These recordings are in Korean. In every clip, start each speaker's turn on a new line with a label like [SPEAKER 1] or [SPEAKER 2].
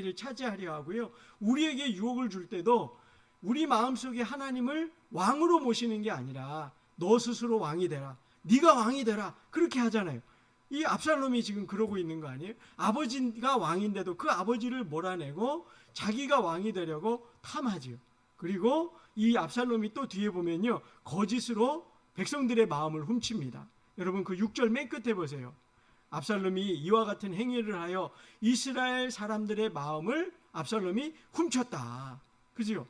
[SPEAKER 1] 자리를 차지하려 하고요. 우리에게 유혹을 줄 때도 우리 마음속에 하나님을 왕으로 모시는 게 아니라 너 스스로 왕이 되라, 네가 왕이 되라, 그렇게 하잖아요. 이 압살롬이 지금 그러고 있는 거 아니에요? 아버지가 왕인데도 그 아버지를 몰아내고 자기가 왕이 되려고 탐하지요. 그리고 이 압살롬이 또 뒤에 보면요, 거짓으로 백성들의 마음을 훔칩니다. 여러분 그 6절 맨 끝에 보세요. 압살롬이 이와 같은 행위를 하여 이스라엘 사람들의 마음을 압살롬이 훔쳤다. 그죠?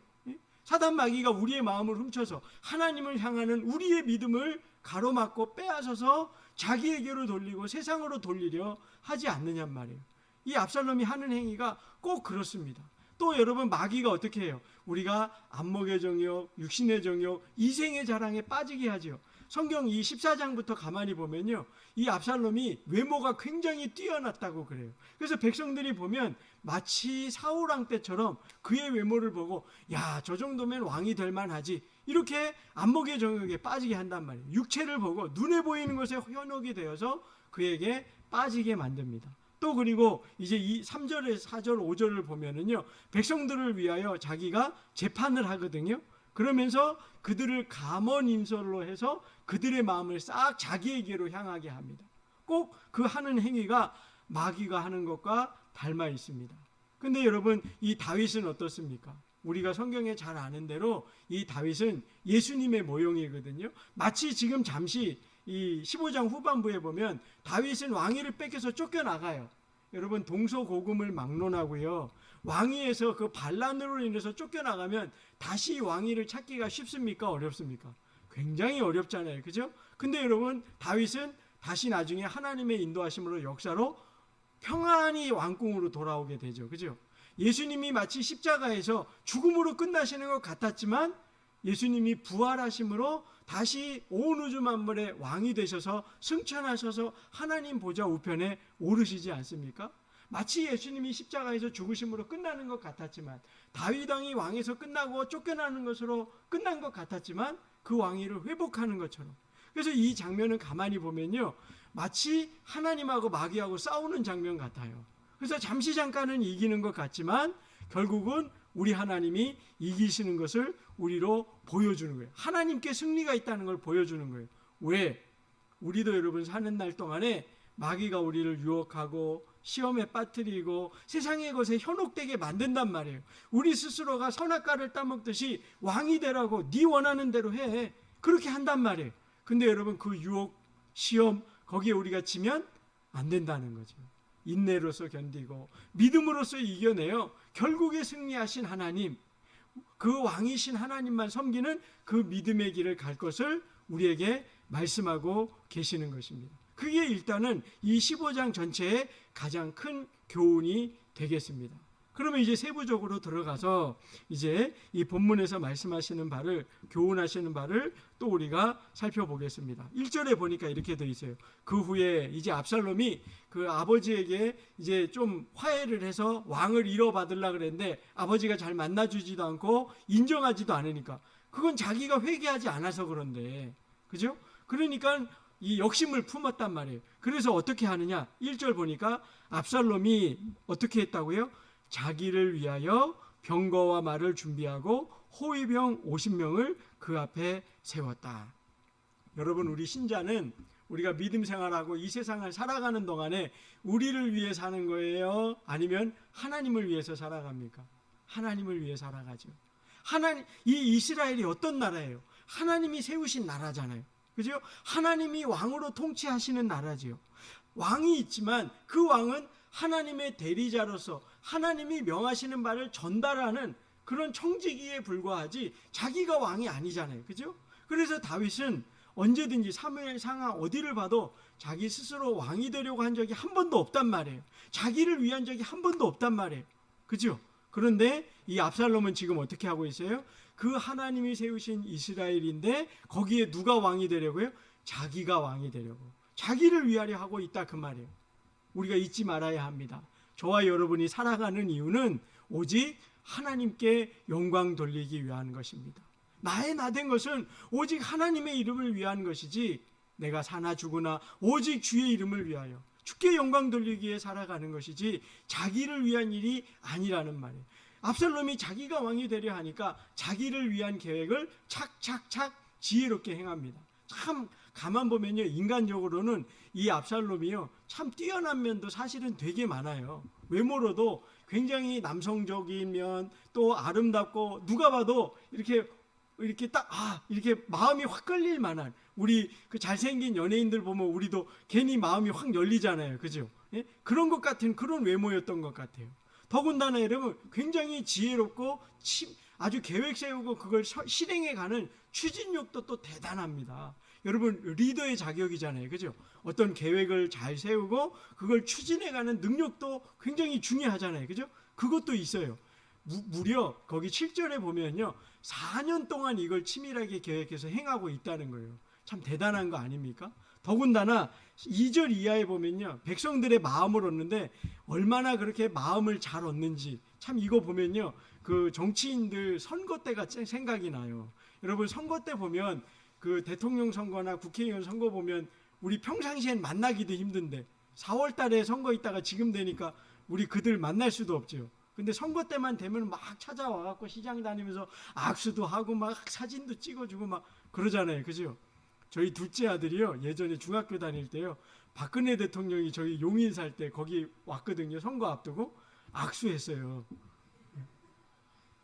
[SPEAKER 1] 사단 마귀가 우리의 마음을 훔쳐서 하나님을 향하는 우리의 믿음을 가로막고 빼앗아서 자기에게로 돌리고 세상으로 돌리려 하지 않느냔 말이에요. 이 압살롬이 하는 행위가 꼭 그렇습니다. 또 여러분 마귀가 어떻게 해요? 우리가 안목의 정욕, 육신의 정욕, 이생의 자랑에 빠지게 하죠. 성경 이 14장부터 가만히 보면요, 이 압살롬이 외모가 굉장히 뛰어났다고 그래요. 그래서 백성들이 보면 마치 사울왕 때처럼 그의 외모를 보고 야, 저 정도면 왕이 될 만하지, 이렇게 안목의 정욕에 빠지게 한단 말이에요. 육체를 보고 눈에 보이는 것에 현혹이 되어서 그에게 빠지게 만듭니다. 또 그리고 이제 이 3절에 4절 5절을 보면은요, 백성들을 위하여 자기가 재판을 하거든요. 그러면서 그들을 감언인설로 해서 그들의 마음을 싹 자기에게로 향하게 합니다. 꼭 그 하는 행위가 마귀가 하는 것과 닮아 있습니다. 근데 여러분 이 다윗은 어떻습니까? 우리가 성경에 잘 아는 대로 이 다윗은 예수님의 모형이거든요. 마치 지금 잠시 이 15장 후반부에 보면 다윗은 왕위를 뺏겨서 쫓겨나가요. 여러분 동서고금을 막론하고요, 왕위에서 그 반란으로 인해서 쫓겨나가면 다시 왕위를 찾기가 쉽습니까? 어렵습니까? 굉장히 어렵잖아요. 그죠? 근데 여러분 다윗은 다시 나중에 하나님의 인도하심으로 역사로 평안히 왕궁으로 돌아오게 되죠. 그죠? 예수님이 마치 십자가에서 죽음으로 끝나시는 것 같았지만 예수님이 부활하심으로 다시 온 우주 만물의 왕이 되셔서 승천하셔서 하나님 보좌 우편에 오르시지 않습니까? 마치 예수님이 십자가에서 죽으심으로 끝나는 것 같았지만, 다윗 왕이 왕에서 끝나고 쫓겨나는 것으로 끝난 것 같았지만 그 왕위를 회복하는 것처럼. 그래서 이 장면을 가만히 보면요, 마치 하나님하고 마귀하고 싸우는 장면 같아요. 그래서 잠시 잠깐은 이기는 것 같지만 결국은 우리 하나님이 이기시는 것을 우리로 보여주는 거예요. 하나님께 승리가 있다는 걸 보여주는 거예요. 왜? 우리도 여러분 사는 날 동안에 마귀가 우리를 유혹하고 시험에 빠뜨리고 세상의 것에 현혹되게 만든단 말이에요. 우리 스스로가 선악과를 따먹듯이 왕이 되라고 네 원하는 대로 해, 그렇게 한단 말이에요. 근데 여러분 그 유혹, 시험 거기에 우리가 지면 안 된다는 거죠. 인내로서 견디고 믿음으로써 이겨내요. 결국에 승리하신 하나님, 그 왕이신 하나님만 섬기는 그 믿음의 길을 갈 것을 우리에게 말씀하고 계시는 것입니다. 그게 일단은 이 15장 전체의 가장 큰 교훈이 되겠습니다. 그러면 이제 세부적으로 들어가서 이제 이 본문에서 말씀하시는 바를, 교훈하시는 바를 또 우리가 살펴보겠습니다. 1절에 보니까 이렇게 되어 있어요. 그 후에 이제 압살롬이 그 아버지에게 이제 좀 화해를 해서 왕을 이뤄받으려고 그랬는데 아버지가 잘 만나주지도 않고 인정하지도 않으니까, 그건 자기가 회개하지 않아서 그런데, 그죠? 그러니까 이 욕심을 품었단 말이에요. 그래서 어떻게 하느냐? 1절 보니까 압살롬이 어떻게 했다고요? 자기를 위하여 병거와 말을 준비하고 호위병 50명을 그 앞에 세웠다. 여러분 우리 신자는 우리가 믿음 생활하고 이 세상을 살아가는 동안에 우리를 위해 사는 거예요? 아니면 하나님을 위해서 살아갑니까? 하나님을 위해 살아가죠. 이 이스라엘이 어떤 나라예요? 하나님이 세우신 나라잖아요. 그죠? 하나님이 왕으로 통치하시는 나라지요. 왕이 있지만 그 왕은 하나님의 대리자로서 하나님이 명하시는 바를 전달하는 그런 청지기에 불과하지 자기가 왕이 아니잖아요. 그죠? 그래서 다윗은 언제든지 사무엘 상하 어디를 봐도 자기 스스로 왕이 되려고 한 적이 한 번도 없단 말이에요. 자기를 위한 적이 한 번도 없단 말이에요. 그죠? 그런데 이 압살롬은 지금 어떻게 하고 있어요? 그 하나님이 세우신 이스라엘인데 거기에 누가 왕이 되려고요? 자기가 왕이 되려고, 자기를 위하려 하고 있다, 그 말이에요. 우리가 잊지 말아야 합니다. 저와 여러분이 살아가는 이유는 오직 하나님께 영광 돌리기 위한 것입니다. 나의 나된 것은 오직 하나님의 이름을 위한 것이지 내가 사나 죽으나 오직 주의 이름을 위하여, 주께 영광 돌리기 위해 살아가는 것이지 자기를 위한 일이 아니라는 말이에요. 압살롬이 자기가 왕이 되려 하니까 자기를 위한 계획을 착착착 지혜롭게 행합니다. 참 가만 보면요, 인간적으로는 이 압살롬이요 참 뛰어난 면도 사실은 되게 많아요. 외모로도 굉장히 남성적인 면, 또 아름답고 누가 봐도 이렇게 딱 이렇게 마음이 확 끌릴 만한, 우리 그 잘생긴 연예인들 보면 우리도 괜히 마음이 확 열리잖아요, 그죠? 예? 그런 것 같은 그런 외모였던 것 같아요. 더군다나 여러분 굉장히 지혜롭고 아주 계획 세우고 그걸 실행해가는 추진력도 또 대단합니다. 여러분 리더의 자격이잖아요, 그죠? 어떤 계획을 잘 세우고 그걸 추진해가는 능력도 굉장히 중요하잖아요, 그죠? 그것도 있어요. 무려 거기 7절에 보면요 4년 동안 이걸 치밀하게 계획해서 행하고 있다는 거예요. 참 대단한 거 아닙니까? 더군다나 2절 이하에 보면요 백성들의 마음을 얻는데 얼마나 그렇게 마음을 잘 얻는지 참 이거 보면요 그 정치인들 선거 때가 생각이 나요. 여러분 선거 때 보면 그 대통령 선거나 국회의원 선거 보면 우리 평상시엔 만나기도 힘든데 4월 달에 선거 있다가 지금 되니까 우리 그들 만날 수도 없죠. 근데 선거 때만 되면 막 찾아와 갖고 시장 다니면서 악수도 하고 막 사진도 찍어주고 막 그러잖아요, 그죠? 저희 둘째 아들이요 예전에 중학교 다닐 때요 박근혜 대통령이 저희 용인 살 때 거기 왔거든요. 선거 앞두고 악수했어요.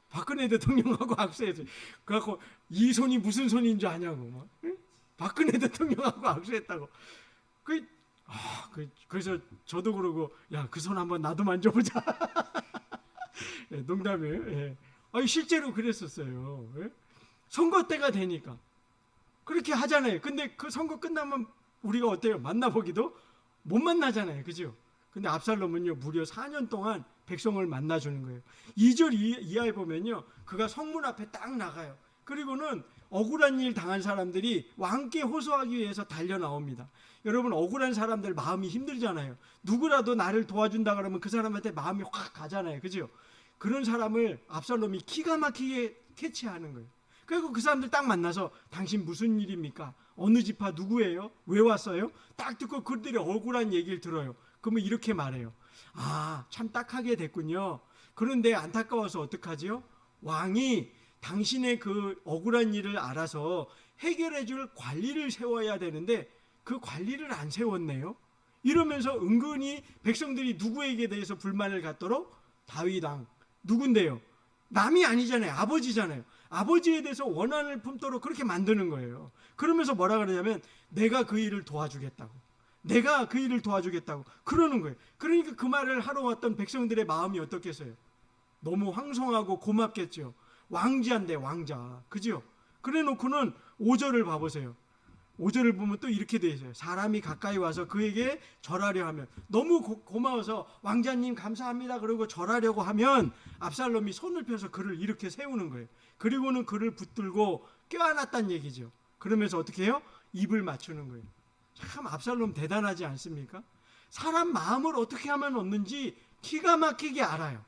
[SPEAKER 1] 박근혜 대통령하고 악수했어요. 그래갖고 이 손이 무슨 손인 줄 아냐고 막. 응? 박근혜 대통령하고 악수했다고. 그래서 저도 그러고 야, 그 손 한번 나도 만져보자. 예, 농담이에요. 예. 아니 실제로 그랬었어요. 예? 선거 때가 되니까 그렇게 하잖아요. 근데 그 선거 끝나면 우리가 어때요? 만나보기도 못 만나잖아요, 그죠? 근데 압살롬은요 무려 4년 동안 백성을 만나주는 거예요. 2절 이하에 보면요 그가 성문 앞에 딱 나가요. 그리고는 억울한 일 당한 사람들이 왕께 호소하기 위해서 달려 나옵니다. 여러분 억울한 사람들 마음이 힘들잖아요. 누구라도 나를 도와준다 그러면 그 사람한테 마음이 확 가잖아요, 그죠? 그런 사람을 압살롬이 기가 막히게 캐치하는 거예요. 그리고 그 사람들 딱 만나서 당신 무슨 일입니까? 어느 지파 누구예요? 왜 왔어요? 딱 듣고 그들의 억울한 얘기를 들어요. 그러면 이렇게 말해요. 아, 참 딱하게 됐군요. 그런데 안타까워서 어떡하지요? 왕이 당신의 그 억울한 일을 알아서 해결해 줄 관리를 세워야 되는데 그 관리를 안 세웠네요. 이러면서 은근히 백성들이 누구에게 대해서 불만을 갖도록 다윗 왕 누군데요? 남이 아니잖아요. 아버지잖아요. 아버지에 대해서 원한을 품도록 그렇게 만드는 거예요. 그러면서 뭐라 그러냐면 내가 그 일을 도와주겠다고. 내가 그 일을 도와주겠다고 그러는 거예요. 그러니까 그 말을 하러 왔던 백성들의 마음이 어떻겠어요? 너무 황송하고 고맙겠죠. 왕자인데 왕자. 그죠? 그래 놓고는 5절을 봐보세요. 5절을 보면 또 이렇게 되어 있어요. 사람이 가까이 와서 그에게 절하려 하면 너무 고마워서 왕자님 감사합니다 그러고 절하려고 하면 압살롬이 손을 펴서 그를 이렇게 세우는 거예요. 그리고는 그를 붙들고 껴안았다는 얘기죠. 그러면서 어떻게 해요? 입을 맞추는 거예요. 참 압살롬 대단하지 않습니까? 사람 마음을 어떻게 하면 얻는지 기가 막히게 알아요.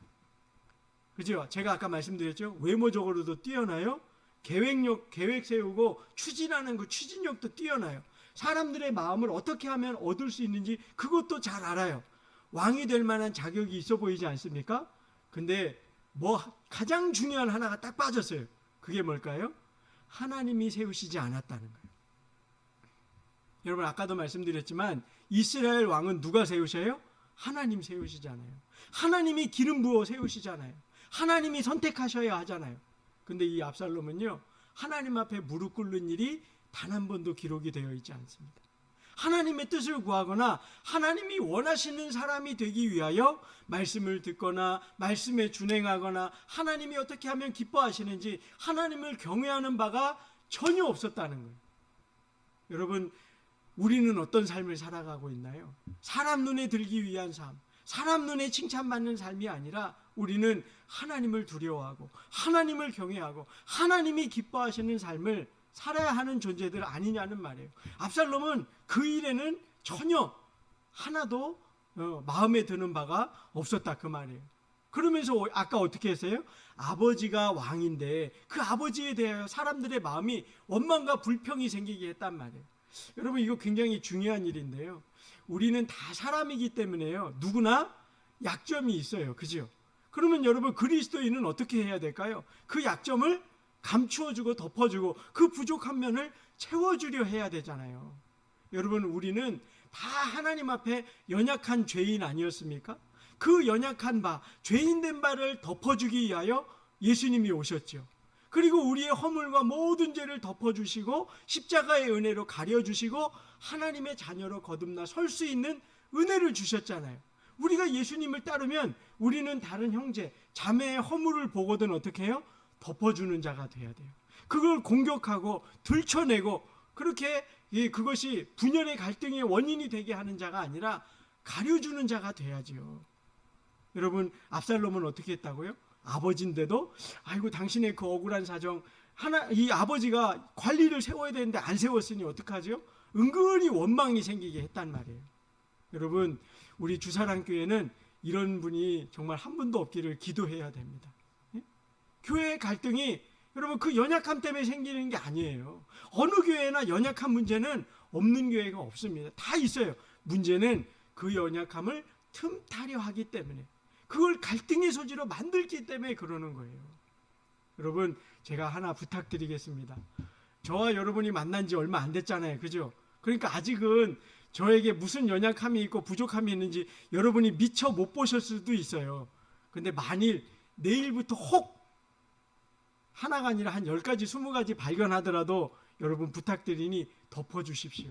[SPEAKER 1] 그죠? 제가 아까 말씀드렸죠. 외모적으로도 뛰어나요. 계획 세우고 추진하는 그 추진력도 뛰어나요. 사람들의 마음을 어떻게 하면 얻을 수 있는지 그것도 잘 알아요. 왕이 될 만한 자격이 있어 보이지 않습니까? 근데 뭐 가장 중요한 하나가 딱 빠졌어요. 그게 뭘까요? 하나님이 세우시지 않았다는 거예요. 여러분 아까도 말씀드렸지만 이스라엘 왕은 누가 세우셔요? 하나님 세우시잖아요. 하나님이 기름 부어 세우시잖아요. 하나님이 선택하셔야 하잖아요. 근데 이 압살롬은요 하나님 앞에 무릎 꿇는 일이 단 한 번도 기록이 되어 있지 않습니다. 하나님의 뜻을 구하거나 하나님이 원하시는 사람이 되기 위하여 말씀을 듣거나 말씀에 준행하거나 하나님이 어떻게 하면 기뻐하시는지 하나님을 경외하는 바가 전혀 없었다는 거예요. 여러분 우리는 어떤 삶을 살아가고 있나요? 사람 눈에 들기 위한 삶, 사람 눈에 칭찬받는 삶이 아니라 우리는 하나님을 두려워하고 하나님을 경외하고 하나님이 기뻐하시는 삶을 살아야 하는 존재들 아니냐는 말이에요. 압살롬은 그 일에는 전혀 하나도 마음에 드는 바가 없었다 그 말이에요. 그러면서 아까 어떻게 했어요? 아버지가 왕인데 그 아버지에 대하여 사람들의 마음이 원망과 불평이 생기게 했단 말이에요. 여러분 이거 굉장히 중요한 일인데요. 우리는 다 사람이기 때문에요. 누구나 약점이 있어요. 그죠? 그러면 여러분 그리스도인은 어떻게 해야 될까요? 그 약점을 감추어주고 덮어주고 그 부족한 면을 채워주려 해야 되잖아요. 여러분 우리는 다 하나님 앞에 연약한 죄인 아니었습니까? 그 연약한 바, 죄인된 바를 덮어주기 위하여 예수님이 오셨죠. 그리고 우리의 허물과 모든 죄를 덮어주시고 십자가의 은혜로 가려주시고 하나님의 자녀로 거듭나 설 수 있는 은혜를 주셨잖아요. 우리가 예수님을 따르면 우리는 다른 형제, 자매의 허물을 보거든 어떻게 해요? 덮어주는 자가 돼야 돼요. 그걸 공격하고 들춰내고 그렇게 그것이 분열의 갈등의 원인이 되게 하는 자가 아니라 가려주는 자가 돼야지요. 여러분 압살롬은 어떻게 했다고요? 아버지인데도 아이고 당신의 그 억울한 사정 이 아버지가 관리를 세워야 되는데 안 세웠으니 어떡하죠? 은근히 원망이 생기게 했단 말이에요. 여러분 우리 주사랑교회는 이런 분이 정말 한 분도 없기를 기도해야 됩니다. 교회의 갈등이 여러분 그 연약함 때문에 생기는 게 아니에요. 어느 교회나 연약한 문제는 없는 교회가 없습니다. 다 있어요. 문제는 그 연약함을 틈타려 하기 때문에 그걸 갈등의 소지로 만들기 때문에 그러는 거예요. 여러분 제가 하나 부탁드리겠습니다. 저와 여러분이 만난 지 얼마 안 됐잖아요. 그죠? 그러니까 아직은 저에게 무슨 연약함이 있고 부족함이 있는지 여러분이 미처 못 보셨을 수도 있어요. 근데 만일 내일부터 혹 하나가 아니라 한 10가지, 20가지 발견하더라도 여러분 부탁드리니 덮어주십시오.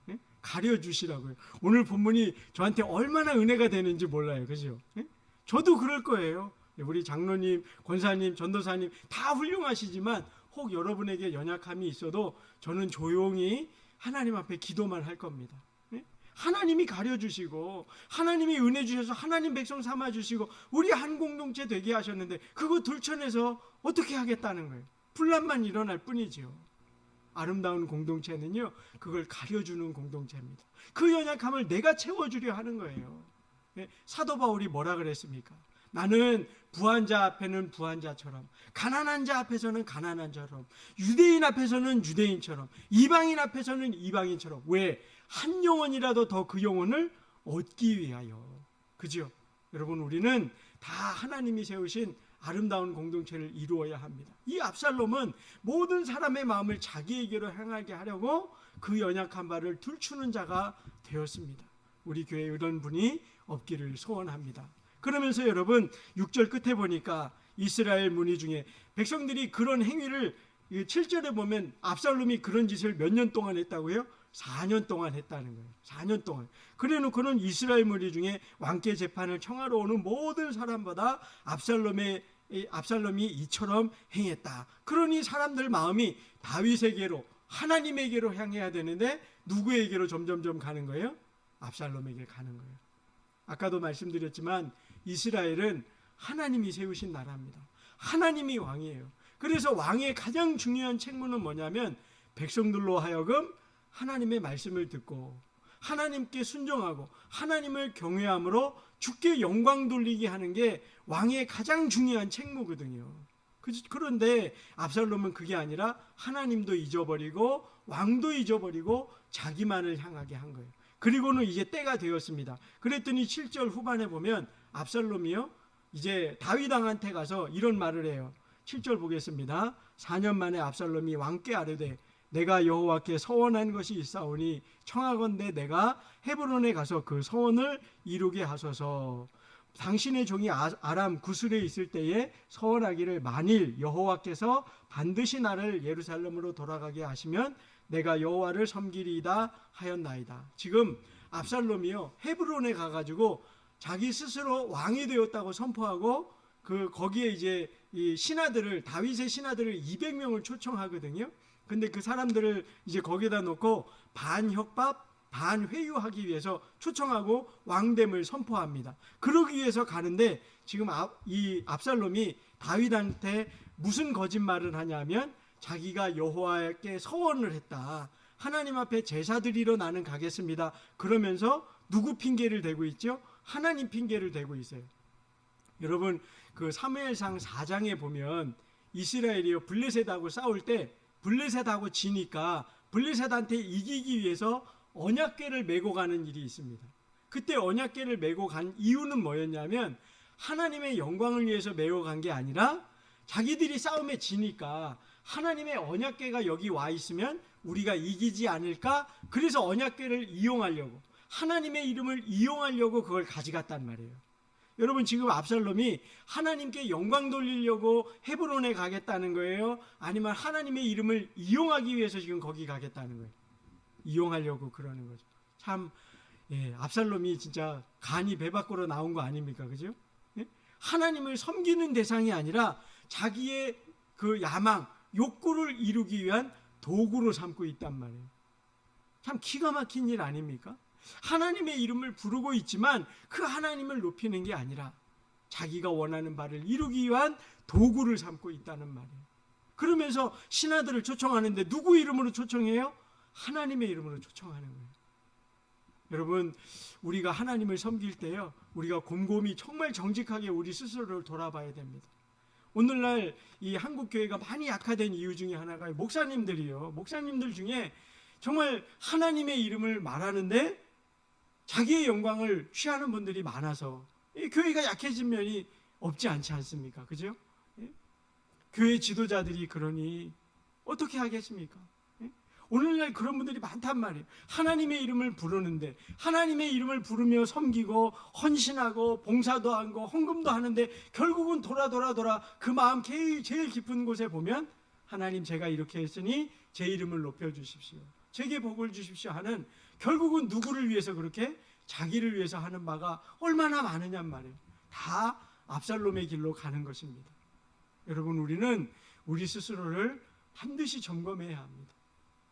[SPEAKER 1] 네? 가려주시라고요. 오늘 본문이 저한테 얼마나 은혜가 되는지 몰라요. 그죠? 네? 저도 그럴 거예요. 우리 장로님, 권사님, 전도사님 다 훌륭하시지만 혹 여러분에게 연약함이 있어도 저는 조용히 하나님 앞에 기도만 할 겁니다. 네? 하나님이 가려주시고 하나님이 은혜 주셔서 하나님 백성 삼아주시고 우리 한 공동체 되게 하셨는데 그거 들춰내서 어떻게 하겠다는 거예요. 분란만 일어날 뿐이죠. 아름다운 공동체는요 그걸 가려주는 공동체입니다. 그 연약함을 내가 채워주려 하는 거예요. 사도 바울이 뭐라 그랬습니까? 나는 부한 자 앞에는 부한 자처럼 가난한 자 앞에서는 가난한 자처럼 유대인 앞에서는 유대인처럼 이방인 앞에서는 이방인처럼 왜? 한 영혼이라도 더 그 영혼을 얻기 위하여. 그죠? 여러분 우리는 다 하나님이 세우신 아름다운 공동체를 이루어야 합니다. 이 압살롬은 모든 사람의 마음을 자기에게로 향하게 하려고 그 연약한 바를 들추는 자가 되었습니다. 우리 교회에 이런 분이 없기를 소원합니다. 그러면서 여러분 6절 끝에 보니까 이스라엘 문의 중에 백성들이 그런 행위를 7절에 보면 압살롬이 그런 짓을 몇 년 동안 했다고요? 4년 동안 했다는 거예요. 4년 동안. 그래놓고는 이스라엘 무리 중에 왕께 재판을 청하러 오는 모든 사람보다 압살롬이 이처럼 행했다. 그러니 사람들 마음이 다윗에게로 하나님에게로 향해야 되는데 누구에게로 점점점 가는 거예요? 압살롬에게 가는 거예요. 아까도 말씀드렸지만 이스라엘은 하나님이 세우신 나라입니다. 하나님이 왕이에요. 그래서 왕의 가장 중요한 책무는 뭐냐면 백성들로 하여금 하나님의 말씀을 듣고 하나님께 순종하고 하나님을 경외함으로 주께 영광 돌리게 하는 게 왕의 가장 중요한 책무거든요. 그런데 압살롬은 그게 아니라 하나님도 잊어버리고 왕도 잊어버리고 자기만을 향하게 한 거예요. 그리고는 이제 때가 되었습니다. 그랬더니 7절 후반에 보면 압살롬이요 이제 다윗 왕한테 가서 이런 말을 해요. 7절 보겠습니다. 4년 만에 압살롬이 왕께 아뢰되 내가 여호와께 서원한 것이 있사오니 청하건대 내가 헤브론에 가서 그 서원을 이루게 하소서. 당신의 종이 아람 구슬에 있을 때에 서원하기를 만일 여호와께서 반드시 나를 예루살렘으로 돌아가게 하시면 내가 여호와를 섬기리이다 하였나이다. 지금 압살롬이요 헤브론에 가가지고 자기 스스로 왕이 되었다고 선포하고 거기에 이제 이 신하들을 다윗의 신하들을 200명을 초청하거든요. 근데 그 사람들을 이제 거기다 놓고 반협박 반회유하기 위해서 초청하고 왕됨을 선포합니다. 그러기 위해서 가는데 지금 이 압살롬이 다윗한테 무슨 거짓말을 하냐면 자기가 여호와께 서원을 했다. 하나님 앞에 제사 드리러 나는 가겠습니다. 그러면서 누구 핑계를 대고 있죠? 하나님 핑계를 대고 있어요. 여러분 그 사무엘상 4장에 보면 이스라엘이요 블레셋하고 싸울 때 블레셋하고 지니까 블레셋한테 이기기 위해서 언약궤를 메고 가는 일이 있습니다. 그때 언약궤를 메고 간 이유는 뭐였냐면 하나님의 영광을 위해서 메고 간 게 아니라 자기들이 싸움에 지니까 하나님의 언약궤가 여기 와 있으면 우리가 이기지 않을까? 그래서 언약궤를 이용하려고, 하나님의 이름을 이용하려고 그걸 가져갔단 말이에요. 여러분, 지금 압살롬이 하나님께 영광 돌리려고 헤브론에 가겠다는 거예요? 아니면 하나님의 이름을 이용하기 위해서 지금 거기 가겠다는 거예요? 이용하려고 그러는 거죠. 참, 압살롬이 진짜 간이 배 밖으로 나온 거 아닙니까? 그죠? 하나님을 섬기는 대상이 아니라 자기의 그 야망, 욕구를 이루기 위한 도구로 삼고 있단 말이에요. 참 기가 막힌 일 아닙니까? 하나님의 이름을 부르고 있지만 그 하나님을 높이는 게 아니라 자기가 원하는 바를 이루기 위한 도구를 삼고 있다는 말이에요. 그러면서 신하들을 초청하는데 누구 이름으로 초청해요? 하나님의 이름으로 초청하는 거예요. 여러분, 우리가 하나님을 섬길 때요, 우리가 곰곰이 정말 정직하게 우리 스스로를 돌아봐야 됩니다. 오늘날 이 한국교회가 많이 약화된 이유 중에 하나가 목사님들이요. 목사님들 중에 정말 하나님의 이름을 말하는데 자기의 영광을 취하는 분들이 많아서 이 교회가 약해진 면이 없지 않지 않습니까? 그죠? 교회 지도자들이 그러니 어떻게 하겠습니까? 오늘날 그런 분들이 많단 말이에요. 하나님의 이름을 부르는데, 하나님의 이름을 부르며 섬기고 헌신하고 봉사도 하고 헌금도 하는데 결국은 돌아 그 마음 제일 깊은 곳에 보면 하나님, 제가 이렇게 했으니 제 이름을 높여주십시오, 제게 복을 주십시오 하는, 결국은 누구를 위해서 그렇게 자기를 위해서 하는 바가 얼마나 많으냔 말이에요. 다 압살롬의 길로 가는 것입니다. 여러분, 우리는 우리 스스로를 반드시 점검해야 합니다.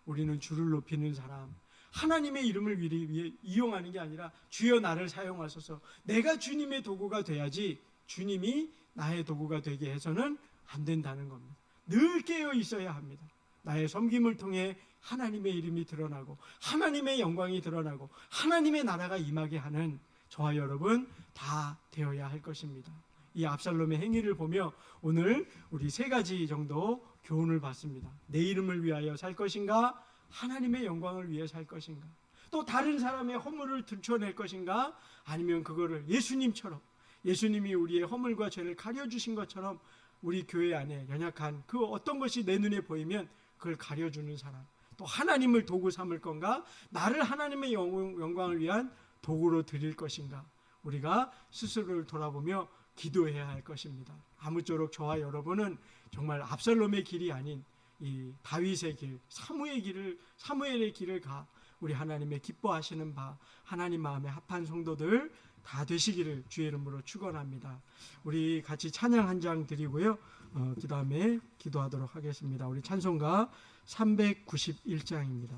[SPEAKER 1] 우리는 주를 높이는 사람, 하나님의 이름을 위해 이용하는 게 아니라 주여 나를 사용하소서, 내가 주님의 도구가 돼야지 주님이 나의 도구가 되게 해서는 안 된다는 겁니다. 늘 깨어 있어야 합니다. 나의 섬김을 통해 하나님의 이름이 드러나고 하나님의 영광이 드러나고 하나님의 나라가 임하게 하는 저와 여러분 다 되어야 할 것입니다. 이 압살롬의 행위를 보며 오늘 우리 세 가지 정도 교훈을 받습니다. 내 이름을 위하여 살 것인가? 하나님의 영광을 위해 살 것인가? 또 다른 사람의 허물을 들춰낼 것인가? 아니면 그거를 예수님처럼, 예수님이 우리의 허물과 죄를 가려주신 것처럼 우리 교회 안에 연약한 그 어떤 것이 내 눈에 보이면 그걸 가려주는 사람, 또 하나님을 도구 삼을 건가? 나를 하나님의 영광을 위한 도구로 드릴 것인가? 우리가 스스로를 돌아보며 기도해야 할 것입니다. 아무쪼록 저와 여러분은 정말 압살롬의 길이 아닌 이 다윗의 길, 사무엘의 길을 가 우리 하나님의 기뻐하시는 바, 하나님 마음에 합한 성도들 다 되시기를 주의 이름으로 축원합니다. 우리 같이 찬양 한 장 드리고요. 그 다음에 기도하도록 하겠습니다. 우리 찬송가 391장입니다.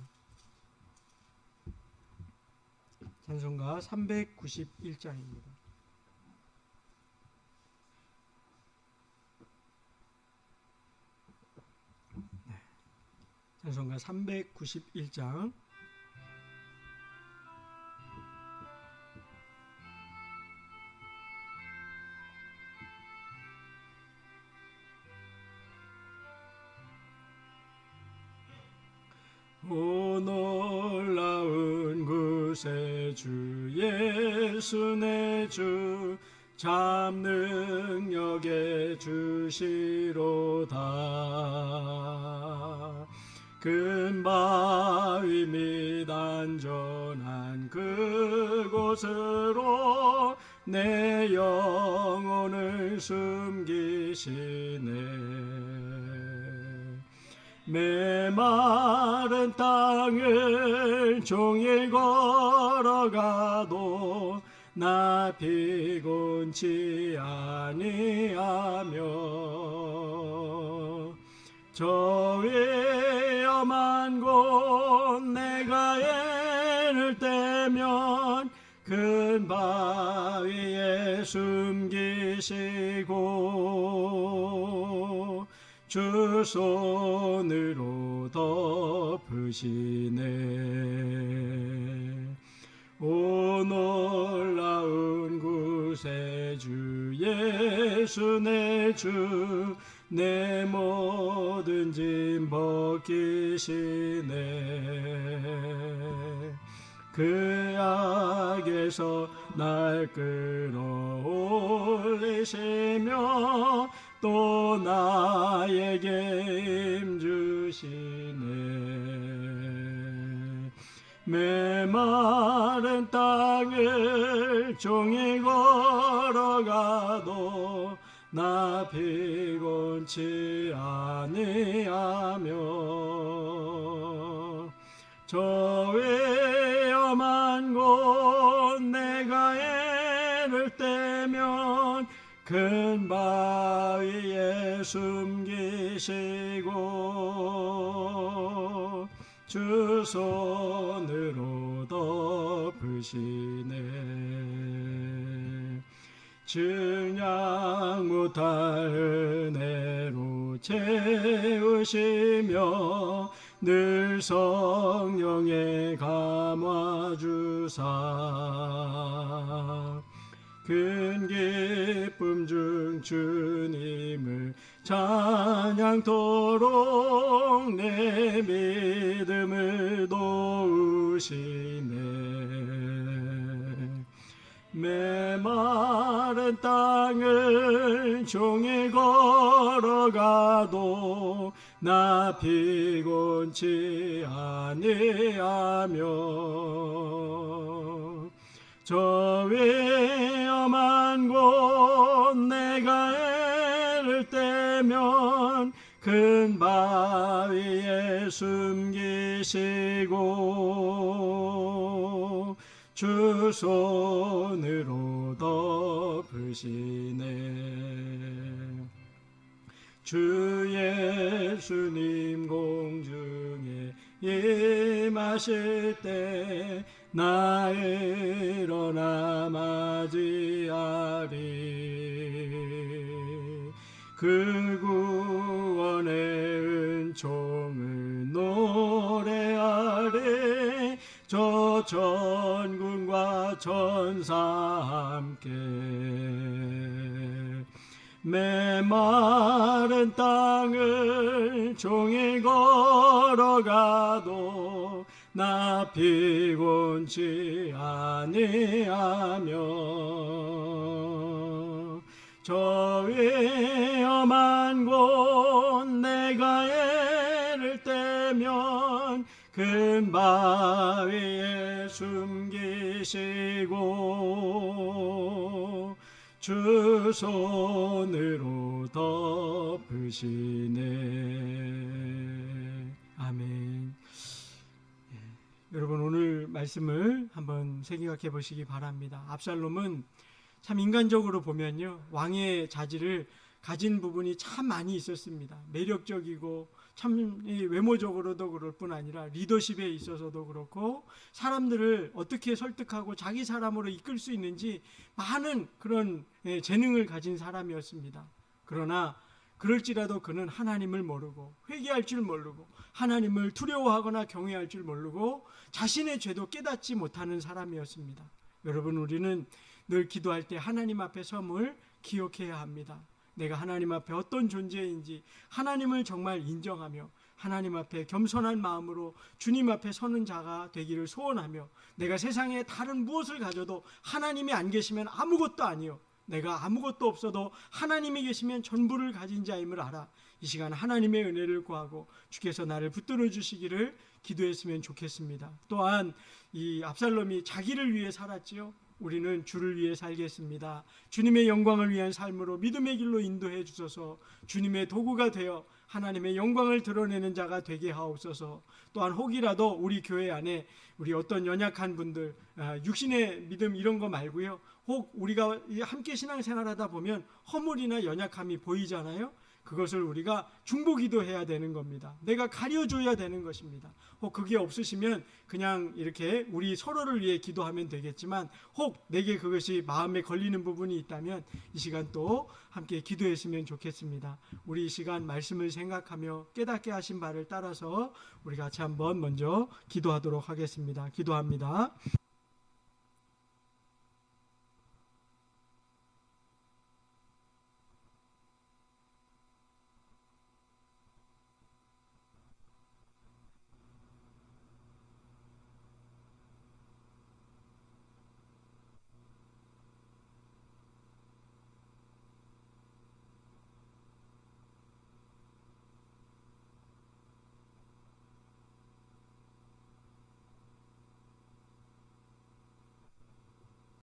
[SPEAKER 1] 찬송가 391장입니다. 찬송가 391장. 오 놀라운 구세주 예수 내 주, 참 능력의 주시로다. 큰 바위 및 안전한 그곳으로 내 영혼을 숨기시네. 메마른 땅을 종일 걸어가도 나 피곤치 아니하며, 저 위험한 곳 내가 애를 떼면 큰 바위에 숨기시고 주 손으로 덮으시네. 오 놀라운 구세주 예수 내 주, 내 모든 짐 벗기시네. 그 악에서 날 끌어올리시며 또 나에게 힘주시네. 메마른 땅을 종일 걸어가도 나 피곤치 아니하며 저 위험한 곳 내가 애를 떼면 큰 바위에 숨기시고 주 손으로 덮으시네. 증량 못할 은혜로 채우시며 늘 성령에 감화주사 큰 기쁨 중 주님을 찬양토록 내 믿음을 도우시네. 메마른 땅을 종일 걸어가도 나 피곤치 아니하며 저 위험한 곳 내가 애를 떼면 큰 바위에 숨기시고 주 손으로 덮으시네. 주 예수님 공중에 임하실 때 나 일어나 맞이하리. 그 구원의 은총을 노래하리. 저 천군과 천사 함께 메마른 땅을 종일 걸어가도 나 피곤치 아니하며 저 위험한 곳 내가 애를 떼면 큰 바위에 숨기시고 주 손으로 덮으시네. 아멘. 여러분 오늘 말씀을 한번 생각해 보시기 바랍니다. 압살롬은 참 인간적으로 보면요, 왕의 자질을 가진 부분이 참 많이 있었습니다. 매력적이고 참 외모적으로도 그럴 뿐 아니라 리더십에 있어서도 그렇고 사람들을 어떻게 설득하고 자기 사람으로 이끌 수 있는지 많은 그런 재능을 가진 사람이었습니다. 그러나 그럴지라도 그는 하나님을 모르고 회개할 줄 모르고 하나님을 두려워하거나 경외할 줄 모르고 자신의 죄도 깨닫지 못하는 사람이었습니다. 여러분, 우리는 늘 기도할 때 하나님 앞에 섬을 기억해야 합니다. 내가 하나님 앞에 어떤 존재인지 하나님을 정말 인정하며 하나님 앞에 겸손한 마음으로 주님 앞에 서는 자가 되기를 소원하며, 내가 세상에 다른 무엇을 가져도 하나님이 안 계시면 아무것도 아니요, 내가 아무것도 없어도 하나님이 계시면 전부를 가진 자임을 알아. 이 시간 하나님의 은혜를 구하고 주께서 나를 붙들어 주시기를 기도했으면 좋겠습니다. 또한 이 압살롬이 자기를 위해 살았지요. 우리는 주를 위해 살겠습니다. 주님의 영광을 위한 삶으로 믿음의 길로 인도해 주소서. 주님의 도구가 되어 하나님의 영광을 드러내는 자가 되게 하옵소서. 또한 혹이라도 우리 교회 안에 우리 어떤 연약한 분들, 육신의 믿음 이런 거 말고요, 혹 우리가 함께 신앙생활하다 보면 허물이나 연약함이 보이잖아요. 그것을 우리가 중보기도해야 되는 겁니다. 내가 가려줘야 되는 것입니다. 혹 그게 없으시면 그냥 이렇게 우리 서로를 위해 기도하면 되겠지만, 혹 내게 그것이 마음에 걸리는 부분이 있다면 이 시간 또 함께 기도했으면 좋겠습니다. 우리 이 시간 말씀을 생각하며 깨닫게 하신 바를 따라서 우리 같이 한번 먼저 기도하도록 하겠습니다. 기도합니다.